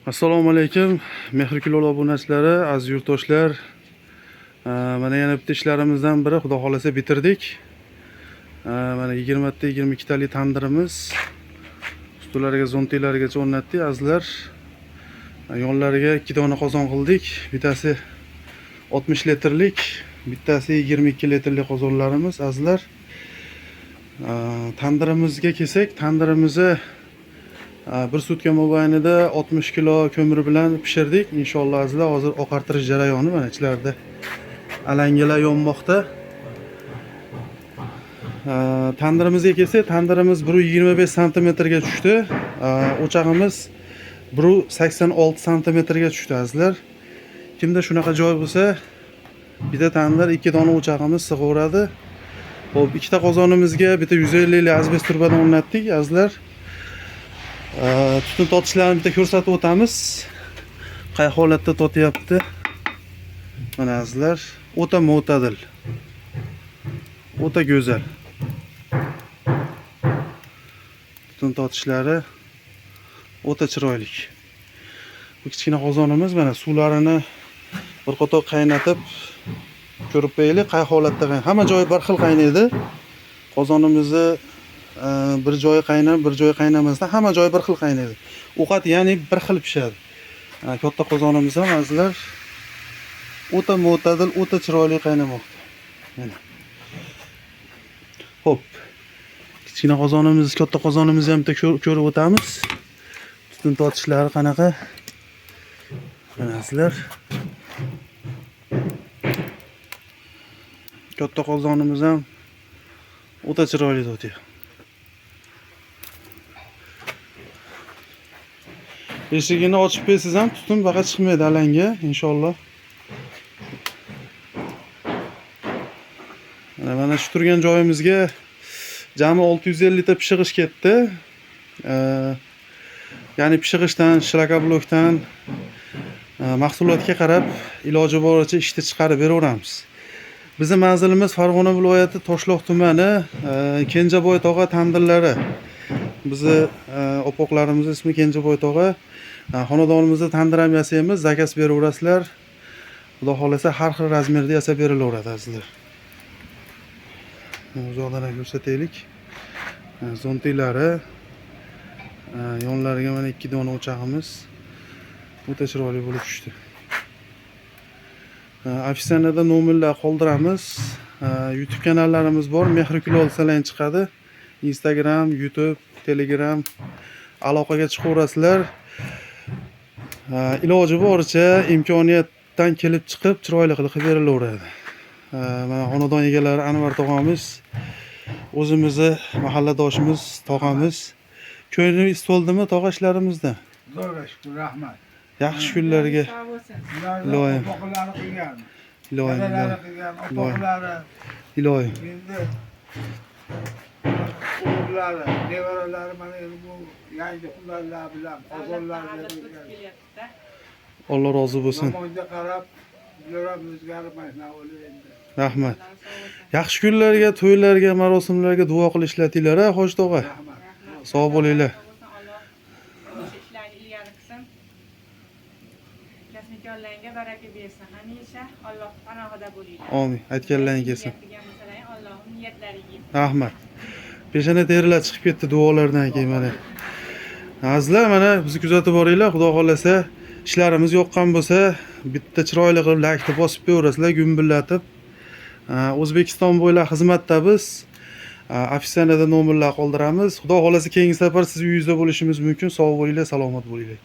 Assalomu alaykum, mehrli kulol obunachilari, aziz yurtdoshlar. Mana yana bitta ishlarimizdan biri, xudo xolasa bitirdik. Mana 20 ta 22 talik tandirimiz ustulariga, zontilarigacha o'rnatdik, azizlar. Yonlariga 2 dona qozon qildik. Bittasi 60 litrlik, bittasi 22 litrlik qozonlarimiz, azizlar. Tandirimizga kelsak, tandirimizni bir sutka mobaynida 60 kilo ko'mir bilan pishirdik. Inshaalloh azizlar, hozir oqartirish jarayoni mana ichlarida alangalar yonmoqda. Tandirimizga kelsak, tandirimiz 1.25 sm ga tushdi. O'chog'imiz 1.86 sm ga tushdi azizlar. Kimda shunaqa joy bo'lsa, bitta tandir 2 dona o'chog'imiz sig'averadi. Xo'p, ikkita qozonimizga bitta 150 lik asbest turbadan o'rnatdik azizlar. Tutun tortishlarini bitta ko'rsatib o'tamiz. Qay holatda tortyapti? Mana azizlar, o'ta mo'tadil. O'ta go'zal. Tutun tortishlari o'ta chiroyli. Bu kichkina qozonimiz mana suvlarini bir qator qaynatib ko'rib qo'yaylik, qay holatda qaynaydi. Hamma joyi bir xil qaynaydi. Qozonimizni bir joyi qaynab, bir joyi qaynamasdan hamma joyi bir xil qaynaydi. Ovqat ya'ni bir xil pishadi. Katta qozonimiz ham azizlar o'ta mo'tadil, o'ta chiroyli qaynamoqda. Mana. Xo'p. Kichkina qozonimiz, katta qozonimizni ham bitta ko'rib o'tamiz. Tutun tortishlari qanaqa? Mana azizlar. Katta qozonimiz ham o'ta chiroyli tortyapti. Eshigini ochib qo'ysiz ham tutun faqat chiqmaydi alanga, inshaalloh. Mana shu turgan joyimizga jami 650 litr pishig'ish ketdi. Ya'ni pishig'ishdan, shlakablokdan mahsulotga qarab iloji boricha ishni chiqarib beraveramiz. Bizning manzilimiz Farg'ona viloyati Toshloq tumani, Kenjaboy tog'a tandirlari. Bizni opoqlarimiz ismi Kenjaboy tog'a. Xonadonimizda tandir ham yasaymiz, zakaz beraverasizlar. Xudo xolasa har xil razmerda yasab berilaveradi azizlar. Uzoqdan ko'rsataylik. Zontilari, yonlariga mana 2 dona o'chog'imiz o'ta chiroyli bo'lib tushdi. Ofitsianada nomerlar qoldiramiz. YouTube kanallarimiz bor. Mehrli kulol salang chiqadi. Instagram, YouTube, Telegram aloqaga chiqaverasizlar. Iloji boricha imkoniyatdan kelib chiqib chiroyli qilib berilaveradi. Mana xonadon egalari Anvar tog'amiz, o'zimizni mahalladoshimiz tog'amiz. Ko'nglingiz to'ldimi tog'a ishlarimizda? Xudoga shukr, rahmat. Yaxshi kunlarga. Iloyim. Opoqlari qilgan. Iloyim. Opoqlari. Iloyim. Endi o'g'illari, nevaralari mana endi bu yangi xullarlar bilan qozonlarga Alloh rozi bo'lsin. zamonga qarab ular ham o'zgarmaydi endi. Rahmat. Yaxshi kunlarga, to'ylarga, marosimlarga duo qilib ishlatinglar, Hoji tog'a. Sog' bo'linglar. Kasmijonlarga baraka bersin. Hamisha Alloh panohida bo'linglar. Amin. Aytganlaring kelsin. Allohning niyatlariga. Rahmat. Peshana terilar chiqib ketdi duolardan keyin mana. Azizlar, mana bizni kuzatib boringlar. Xudo xolasa ishlarimiz yoqqan bo'lsa, bitta chiroyli qilib laykni bosib qo'yaverasizlar, gumbillatib. O'zbekiston bo'ylab xizmatda biz. Ofitsianada nomerlar qoldiramiz. Xudo xolasa keyingi safar siz uyingizda bo'lishimiz mumkin. Sog' bo'linglar, salomat bo'linglar.